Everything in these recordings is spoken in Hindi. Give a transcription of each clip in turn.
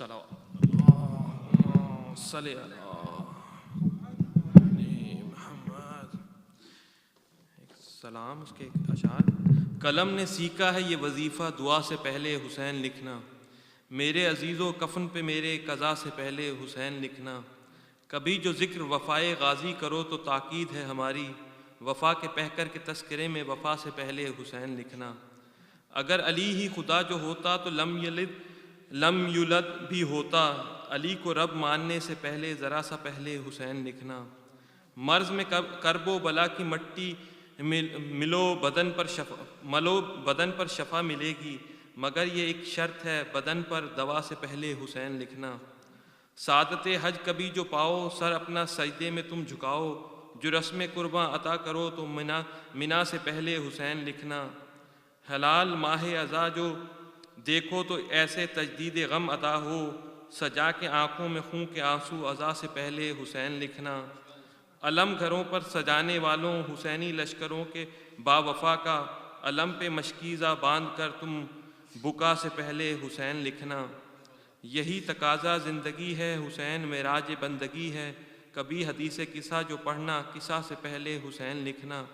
सल्लल्लाहु अलैहि मोहम्मद। सलाम उसके अशार। कलम ने सीखा है ये वजीफ़ा दुआ से पहले हुसैन लिखना। मेरे अजीज़ो कफ़न पे मेरे कज़ा से पहले हुसैन लिखना। कभी जो ज़िक्र वफ़ाए गाज़ी करो तो ताकीद है हमारी। वफ़ा के पहकर के तस्करे में वफ़ा से पहले हुसैन लिखना। अगर अली ही खुदा जो होता तो लम युलद भी होता। अली को रब मानने से पहले ज़रा सा पहले हुसैन लिखना। मर्ज़ में करबो बला की मट्टी मलो बदन पर शफ़ा मिलेगी, मगर ये एक शर्त है बदन पर दवा से पहले हुसैन लिखना। सादत हज कभी जो पाओ सर अपना सजदे में तुम झुकाओ। जो रस्म कुर्बां अता करो तो मिना से पहले हुसैन लिखना। हलाल माह अज़ा जो देखो तो ऐसे तजदीद गम अता हो। सजा के आँखों में खून के आंसू अज़ा से पहले हुसैन लिखना। अलम घरों पर सजाने वालों हुसैनी लश्करों के बावफ़ा का अलम पे मशकीज़ा बांध कर तुम बुका से पहले हुसैन लिखना। यही तकाज़ा ज़िंदगी है हुसैन मेराज बंदगी है। कभी हदीस किस्सा जो पढ़ना किस्सा से पहले हुसैन लिखना।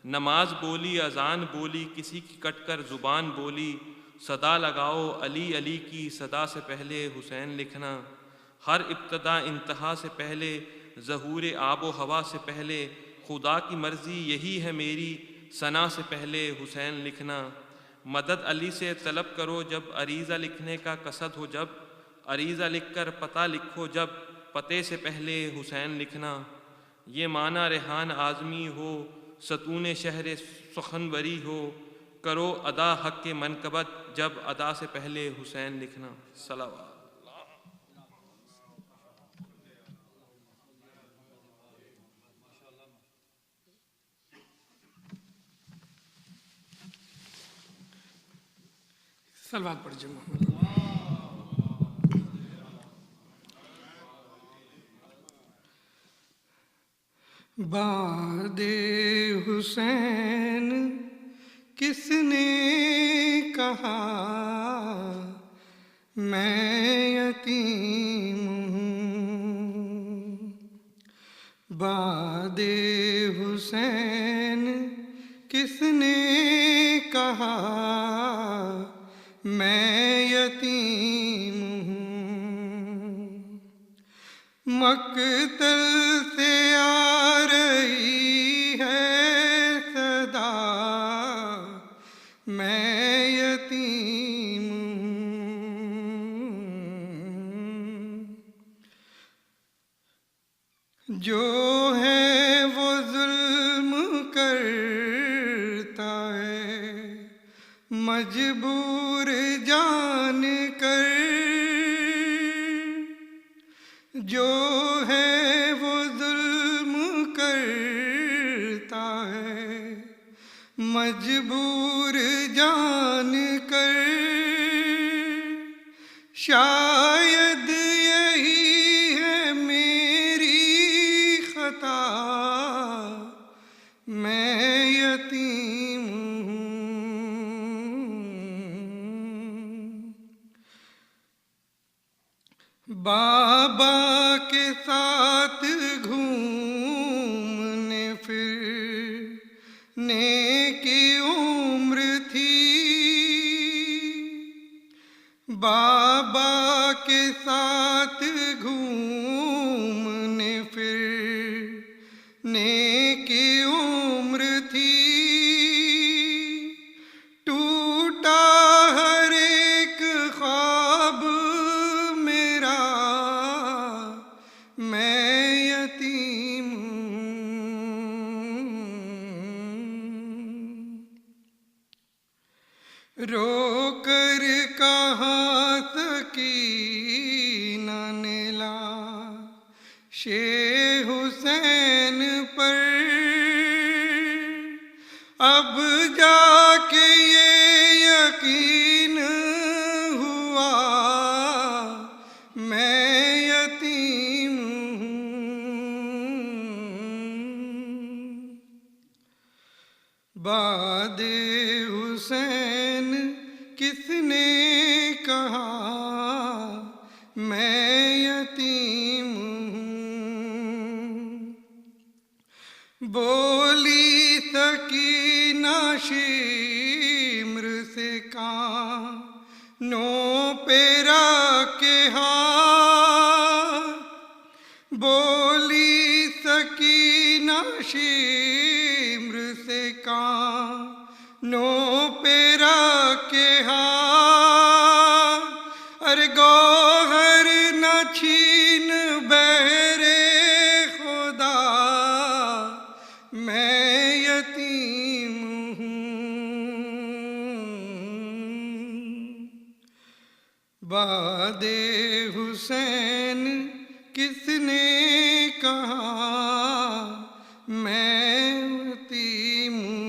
नमाज बोली अज़ान बोली किसी की कट कर ज़ुबान बोली। सदा लगाओ अली अली की सदा से पहले हुसैन लिखना। हर इब्तदा इंतहा से पहले ज़हूर आबो हवा से पहले खुदा की मर्ज़ी यही है मेरी सना से पहले हुसैन लिखना। मदद अली से तलब करो जब अरीज़ा लिखने का कसद हो। जब अरीज़ा लिख कर पता लिखो जब पते से पहले हुसैन लिखना। ये माना रेहान आज़मी हो सतून शहर सुखनवरी हो। करो अदा हक़ के मनकबत जब अदा से पहले हुसैन लिखना। सलावत। सलवात पढ़िए मोहम्मद। बादे हुसैन किसने कहा मैं यतीम हूँ। बादे हुसैन किसने कहा मैं यतीम हूँ। मक्तल से आ रही है सदा मैं यतीम हूँ। जो है वो जुल्म करता है मजबूर जान कर। जो है वो जुल्म करता है मजबूर जान कर। शायद यही है मेरी खता मैं यतीम हूँ। बाबा के साथ घूमने फिरने की उम्र थी। बाबा के साथ घूमने फिरने की उम्र थी। टूटा हर एक ख्वाब मेरा मैं यतीम हूँ। रोकर कहाँ सकीना ने लाशे हुसैन पर। अब जाके ये यकीन हुआ मैं यतीम हूँ। बादे हुसैन किसने कहा मैं यतीम हूँ। बोली सकीना शिम्र से कानों पे रखे हाथ, बोली सकीना शिम्र से कानों पे रखे हाथ, अरे गौहर न छीन बहरे खुदा, मैं यतीम हूँ। बादे हुसैन किसने कहा, मैं यतीम हूँ।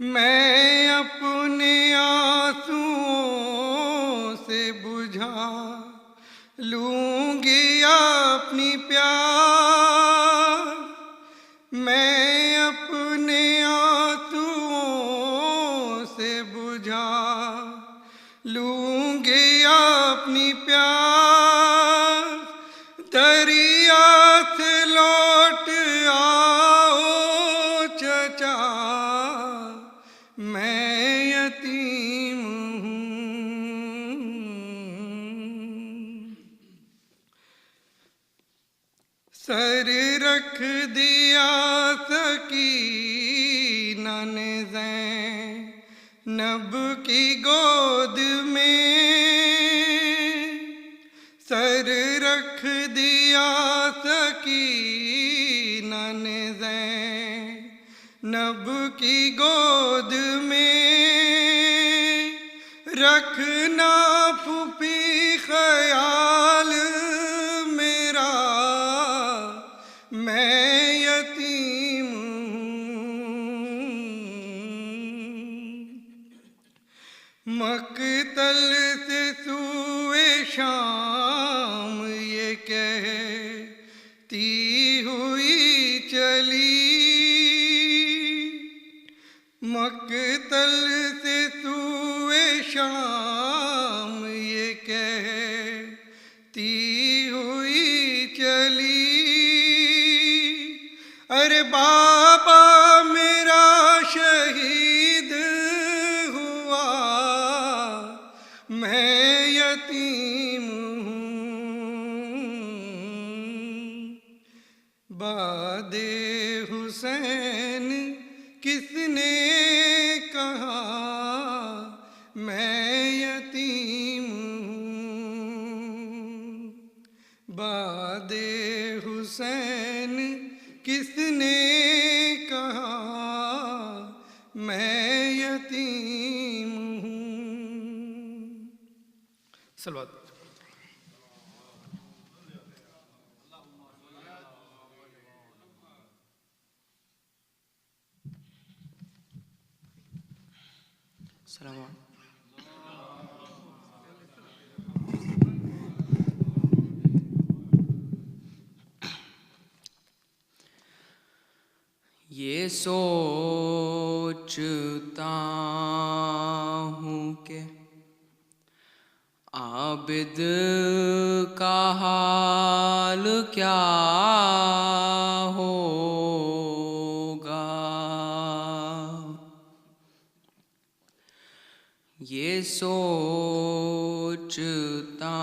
मैं अपने आंसुओं से बुझा लूंगी अपनी प्यास, मैं अपने आंसुओं से बुझा लूंगी अपनी प्यास। दरिया से लौट आओ चचा, मैं यतीम हूँ। सर रख दिया सकीना ने ज़ैनब की गोद में, सर रख दिया सकीना ने ज़ैनब की गोद में। रखना फूफी ख्याल मेरा, मैं यतीम हूँ। मक्तल से सूए शाम ये कहती हुई चली, मक्तल से सूए शाम ये कहती हुई चली, अरे बाबा मेरा शहीद हुआ, मैं यतीम हूँ। बादे हुसैन किसने कहा, मैं यतीम हूँ। बादे हुसैन किसने कहा, मैं यतीम हूँ। सलवात। सलाम। ये सोचता हूँ कि आबिद का हाल क्या होगा। ये सोचता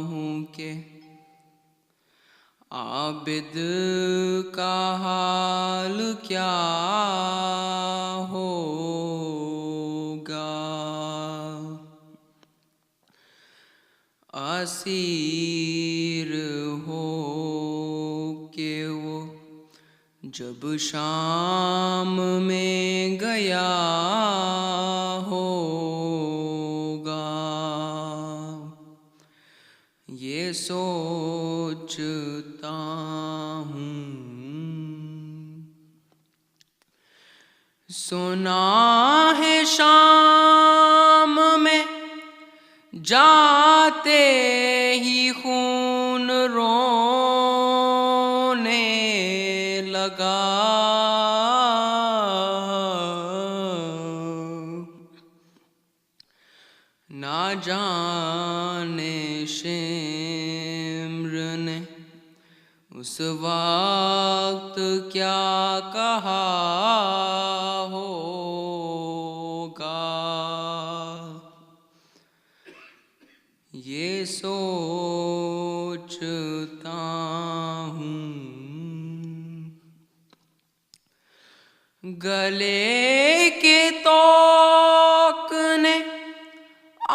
हूँ कि आबिद का हाल क्या होगा। असीर हो के वो जब शाम में गया होगा। ये सोचता हूँ। सुना है शाम में जाते ही खून रोने लगा। ना जाने शिम्र ने उस वक्त क्या कहा होगा, ये सोचता हूँ। गले के तोक ने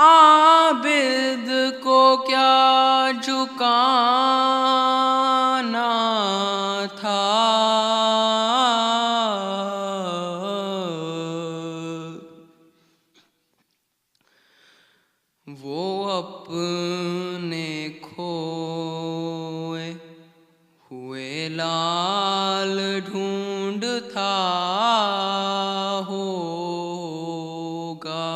आबिद को क्या झुकाना था, वो अपने खोए हुए लाल ढूंढता होगा,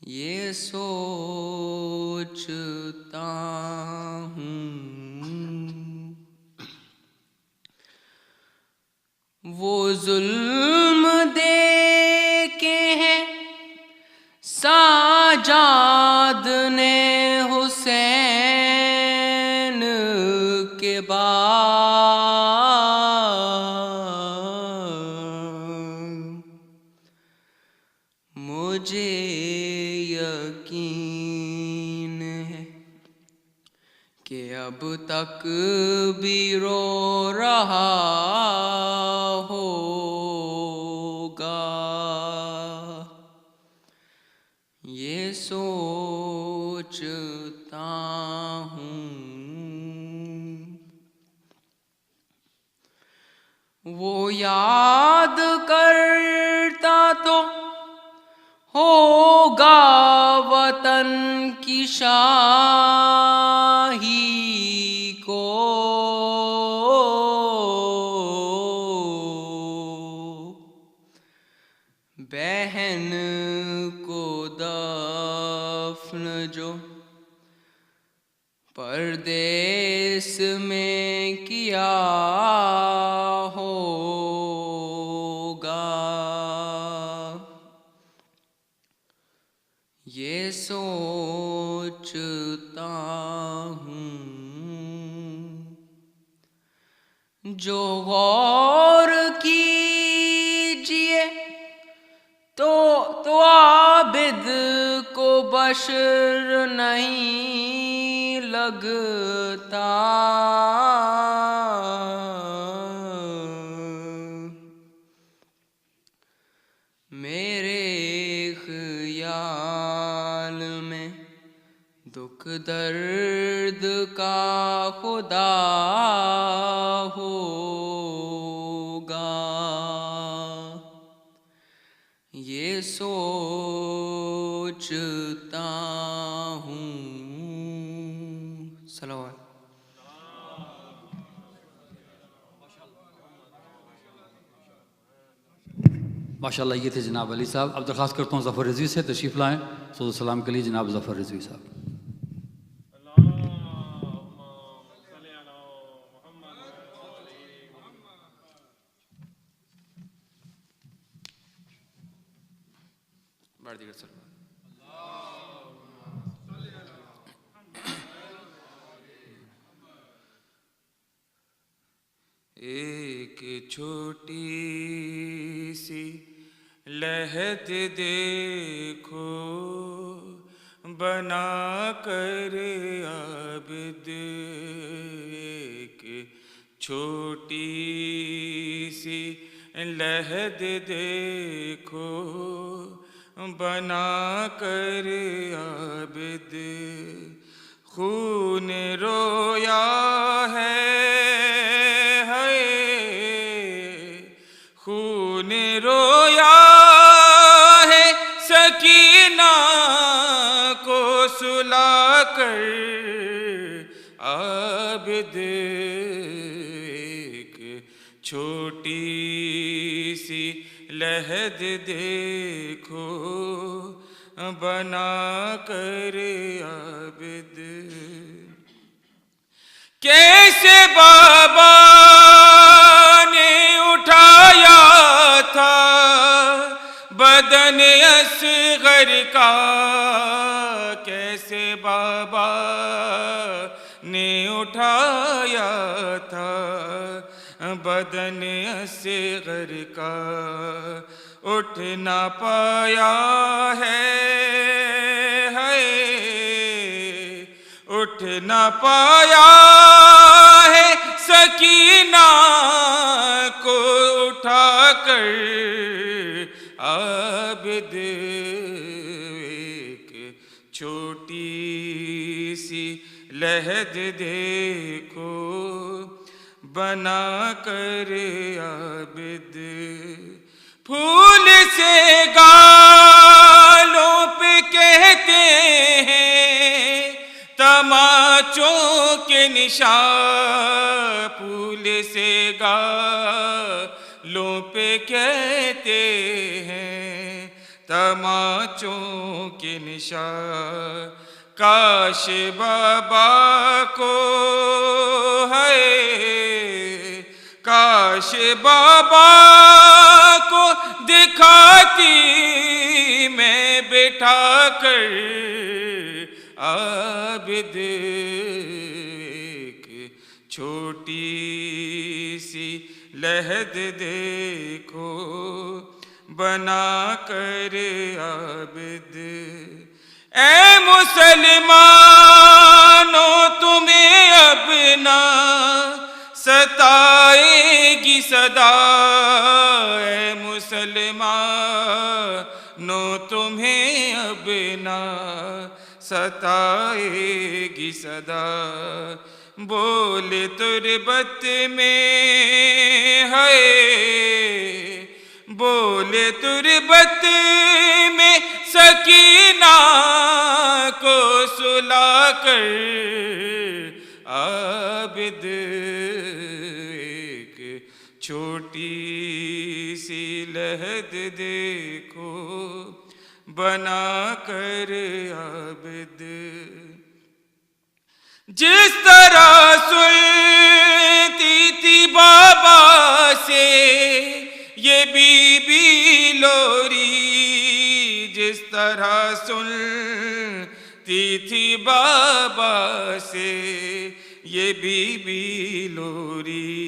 ये सोचता हूँ। वो जुल्म दे के हैं साजाद ने हुसैन के बाद, मुझे यकीन है कि अब तक भी रो रहा होगा, ये सोचता हूँ। वो याद करता तो होगा वतन की शाही को, बहन को दफन जो परदेस में किया होगा, ये सोचता हूँ। जो गौर कीजिए तो आबिद को बशर नहीं लगता, मेरे ख्याल में दुख दर्द का खुदा होगा, ये सोचता हूँ। सलावत। माशाल्लाह, ये थे जनाब अली साहब। अब दरख्वास्त करता हूँ ज़फ़र रिज़वी से तशरीफ़ लाएँ सलातो सलाम के लिए। जनाब ज़फ़र रिज़वी साहब। एक छोटी सी लहद देखो बना कर आबिद, एक छोटी सी लहद देखो बना कर आबिद, खून रोया है खून रोया है सकीना को सुला कर आबिद, एक छोटी सी लहद देखो बना कर आबिद। कैसे बाबा ने उठाया था बदन घर का कैसे बाबा ने उठाया था, बदन असगर का उठ ना पाया है, उठ ना पाया है सकीना को उठाकर आबिद। एक छोटी सी लहद देखो बना कर आबिद, फूल से गालों पे कहते हैं तमाचों के निशान, फूल से गालों पे कहते हैं तमाचों के निशान। काश बाबा को है, काश बाबा को दिखाती मैं बिठा कर आबिद। एक छोटी सी लहद देखो बना कर आबिद। ऐ मुसलमानों तुम्हें अब ना सताएगी सदा, ऐ मुसलमानों तुम्हें अब ना सताएगी सदा। बोले तुरबत में है, बोले तुरबत में सकीना को सुला कर आबिद। एक छोटी सी लहद देखो बना कर आबिद। जिस तरह सुनती थी बाबा से ये बीबी लोरी, जिस तरह सुनती थी बाबा से ये बीबी लोरी,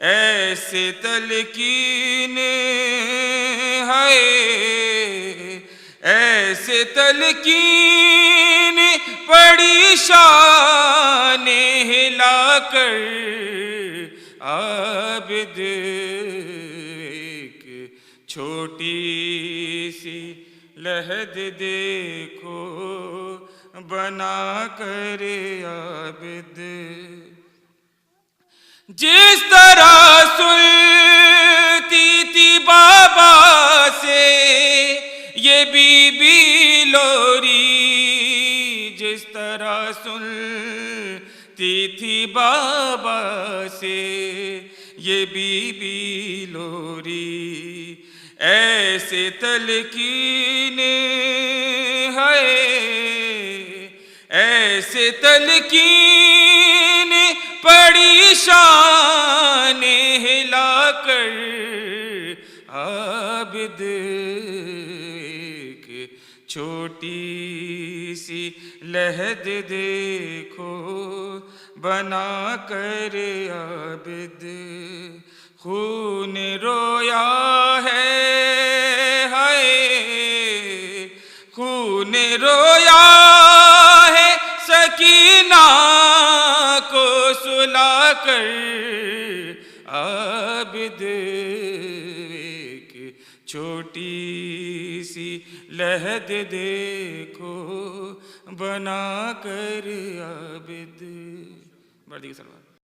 ऐसे तलकीन है, ऐसे तलकीन पड़ी शान हिलाकर आबिद। एक छोटी सी लहद देखो बना कर आबिद। जिस तरह सुनती थी बाबा से ये बीबी लोरी, जिस तरह सुनती थी बाबा से ये बीबी लोरी, ऐसे तलकीन है, ऐसे तलकीन पड़ी शान हिलाकर आबिद। एक छोटी सी लहद देखो बना कर आबिद। खून रोया है, हाय खून रोया है सकीना को सुला कर आबिद। एक छोटी सी लहद देखो बना कर आबिद। वर्दी की सलवार।